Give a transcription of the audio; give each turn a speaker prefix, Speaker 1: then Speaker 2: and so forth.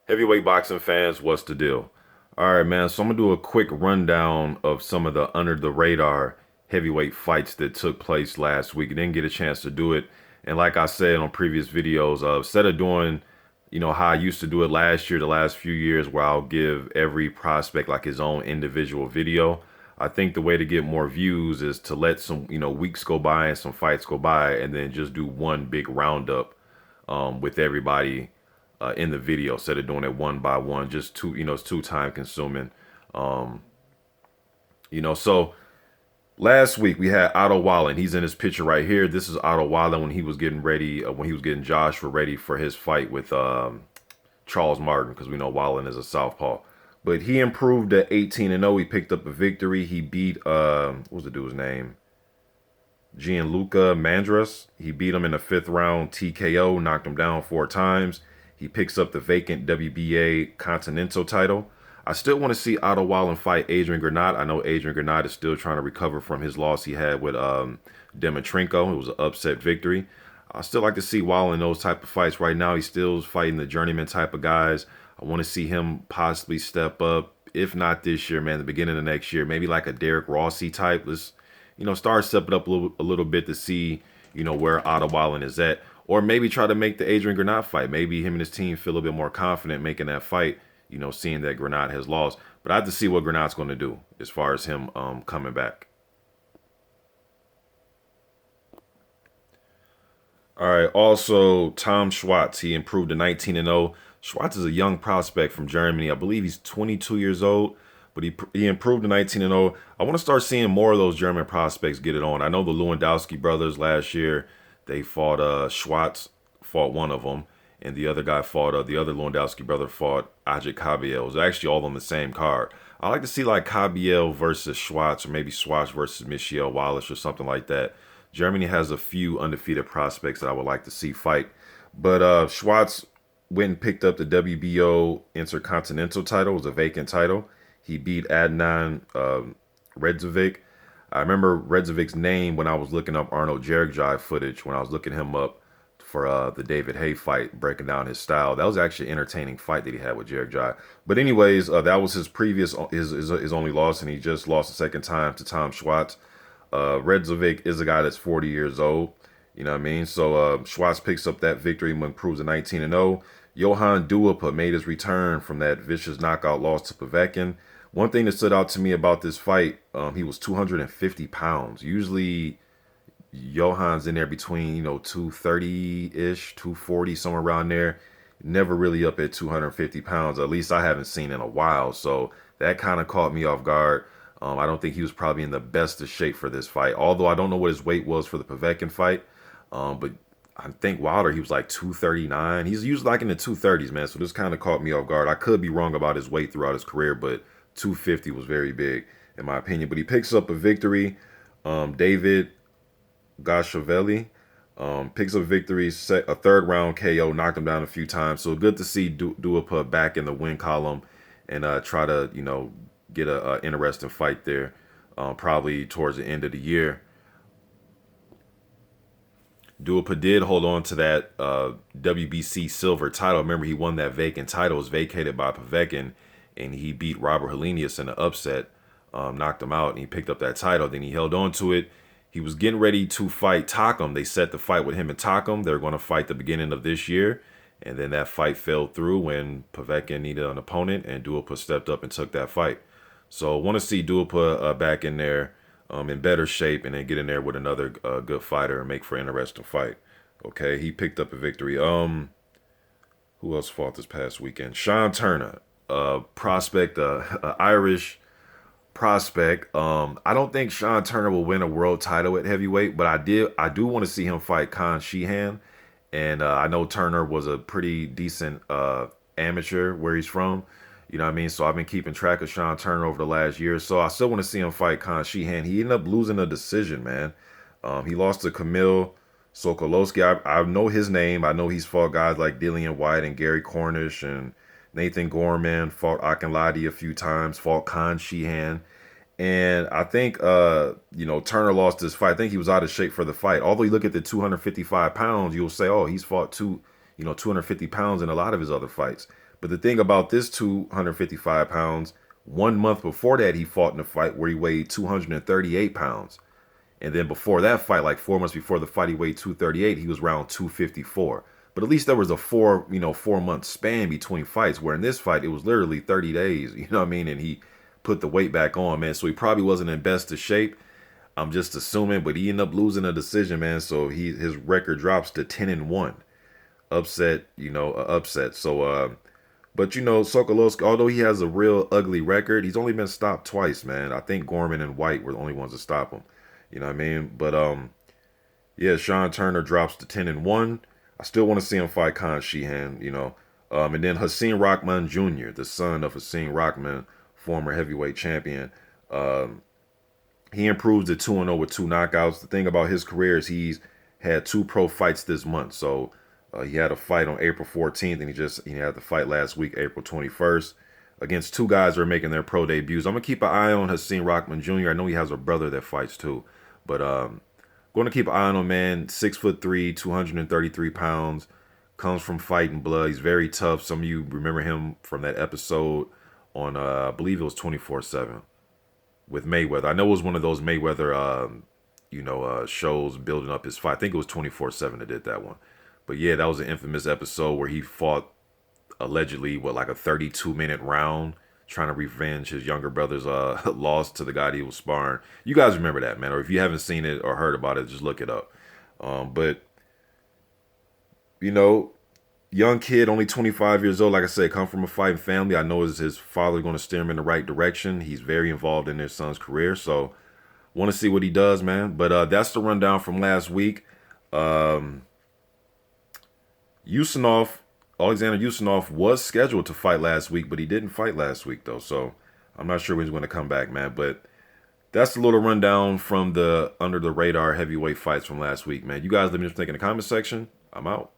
Speaker 1: Heavyweight boxing fans, what's the deal? All right, man. So I'm gonna do a quick rundown of some of the under the radar heavyweight fights that took place last week. I didn't get a chance to do it, and like I said on previous videos, instead of doing, how I used to do it last year, the last few years, where I'll give every prospect like his own individual video. I think the way to get more views is to let some, weeks go by and some fights go by, and then just do one big roundup with everybody in the video instead of doing it one by one. Just too, it's too time consuming. Um, so last week we had Otto Wallin. He's in his picture right here. This is Otto Wallin when he was getting ready, when he was getting Joshua ready for his fight with Charles Martin, because we know Wallin is a southpaw. But he improved to 18-0. He picked up a victory. He beat what was the dude's name? Gianluca Mandras. He beat him in the 5th round TKO, knocked him down 4 times. He picks up the vacant WBA Continental title. I still want to see Otto Wallin fight Adrian Granat. I know Adrian Granat is still trying to recover from his loss he had with Demetrenko. It was an upset victory. I still like to see Wallin in those type of fights. Right now, he's still fighting the journeyman type of guys. I want to see him possibly step up, if not this year, man, the beginning of next year. Maybe like a Derek Rossi type. Let's, start stepping up a little bit to see, where Otto Wallin is at. Or maybe try to make the Adrian Granat fight. Maybe him and his team feel a bit more confident making that fight, seeing that Granat has lost. But I have to see what Granat's going to do as far as him coming back. All right. Also, Tom Schwartz, he improved to 19-0. Schwartz is a young prospect from Germany. I believe he's 22 years old, but he improved to 19-0. I want to start seeing more of those German prospects get it on. I know the Lewandowski brothers last year, they fought Schwartz, fought one of them, and the other guy fought the other Lewandowski brother fought Ajit Kabiel. It was actually all on the same card. I like to see like Kabiel versus Schwartz, or maybe Schwartz versus Michel Wallace or something like that. Germany has a few undefeated prospects that I would like to see fight. But Schwartz went and picked up the WBO Intercontinental title. It was a vacant title. He beat Adnan Redzovic. I remember Redzovic's name when I was looking up Arnold Jerichai footage, when I was looking him up for the David Haye fight, breaking down his style. That was actually an entertaining fight that he had with Jerichai. But anyways, that was his previous, his only loss, and he just lost a second time to Tom Schwartz. Redzovic is a guy that's 40 years old. You know what I mean? So Schwartz picks up that victory and improves to 19-0. Johann Duhaupas made his return from that vicious knockout loss to Povetkin. One thing that stood out to me about this fight, he was 250 pounds. Usually, Johann's in there between, 230-ish, 240, somewhere around there. Never really up at 250 pounds. At least I haven't seen in a while. So that kind of caught me off guard. I don't think he was probably in the best of shape for this fight. Although I don't know what his weight was for the Povetkin fight. But I think Wilder, he was like 239. He's usually like in the 230s, man. So this kind of caught me off guard. I could be wrong about his weight throughout his career, but 250 was very big in my opinion. But he picks up a victory. David Gashavelli picks up a victory, a 3rd round KO, knocked him down a few times. So good to see Duhaupas back in the win column and try to, get a interesting fight there probably towards the end of the year. Duhaupas did hold on to that WBC silver title. Remember, he won that vacant title. It was vacated by Povetkin, and he beat Robert Helenius in an upset, knocked him out, and he picked up that title. Then he held on to it. He was getting ready to fight Takam. They set the fight with him and Takam. They're going to fight the beginning of this year, and then that fight fell through when Povetkin needed an opponent, and Duhaupas stepped up and took that fight. So I want to see Duhaupas back in there in better shape, and then get in there with another good fighter and make for an interesting fight. Okay, he picked up a victory. Who else fought this past weekend? Shawn Turner, prospect, Irish prospect. I don't think Shawn Turner will win a world title at heavyweight, but I do want to see him fight Khan Sheehan, and I know Turner was a pretty decent amateur where he's from. You know what I mean? So I've been keeping track of Shawn Turner over the last year. So I still want to see him fight Khan Sheehan. He ended up losing a decision, man. He lost to Kamil Sokolowski. I know his name. I know he's fought guys like Dillian White and Gary Cornish and Nathan Gorman. Fought Akinladi a few times. Fought Khan Sheehan. And I think, Turner lost this fight. I think he was out of shape for the fight. Although you look at the 255 pounds, you'll say, oh, he's fought 250 pounds in a lot of his other fights. But the thing about this 255 pounds, 1 month before that, he fought in a fight where he weighed 238 pounds. And then before that fight, like 4 months before the fight, he weighed 238. He was around 254. But at least there was a 4 month span between fights. Where in this fight, it was literally 30 days. You know what I mean? And he put the weight back on, man. So he probably wasn't in best of shape. I'm just assuming, but he ended up losing a decision, man. So his record drops to 10-1. Upset, upset. So but Sokolowski, although he has a real ugly record, he's only been stopped twice, man. I think Gorman and White were the only ones to stop him. You know what I mean? But yeah, Shawn Turner drops to 10-1. I still want to see him fight Khan Sheehan, and then Hasim Rahman Jr., the son of Hasim Rahman, former heavyweight champion. He improves to 2-0 with 2 knockouts. The thing about his career is he's had 2 pro fights this month. So he had a fight on April 14th, and he had the fight last week, April 21st, against 2 guys who are making their pro debuts. I'm gonna keep an eye on Hasim Rahman Jr. I know he has a brother that fights too, but going to keep an eye on him, man. 6'3", 233 pounds, comes from fighting blood. He's very tough. Some of you remember him from that episode on I believe it was 24/7 with Mayweather. I know it was one of those Mayweather shows building up his fight. I think it was 24/7 that did that one. But yeah, that was an infamous episode where he fought allegedly like a 32-minute round trying to revenge his younger brother's loss to the guy he was sparring. You guys remember that, man? Or if you haven't seen it or heard about it, just look it up. But young kid, only 25 years old. Like I said, come from a fighting family. I know his father going to steer him in the right direction. He's very involved in his son's career, so want to see what he does, man. But that's the rundown from last week. Alexander Usanov was scheduled to fight last week, but he didn't fight last week, though. So I'm not sure when he's going to come back, man. But that's a little rundown from the under-the-radar heavyweight fights from last week, man. You guys let me know what you think in the comment section. I'm out.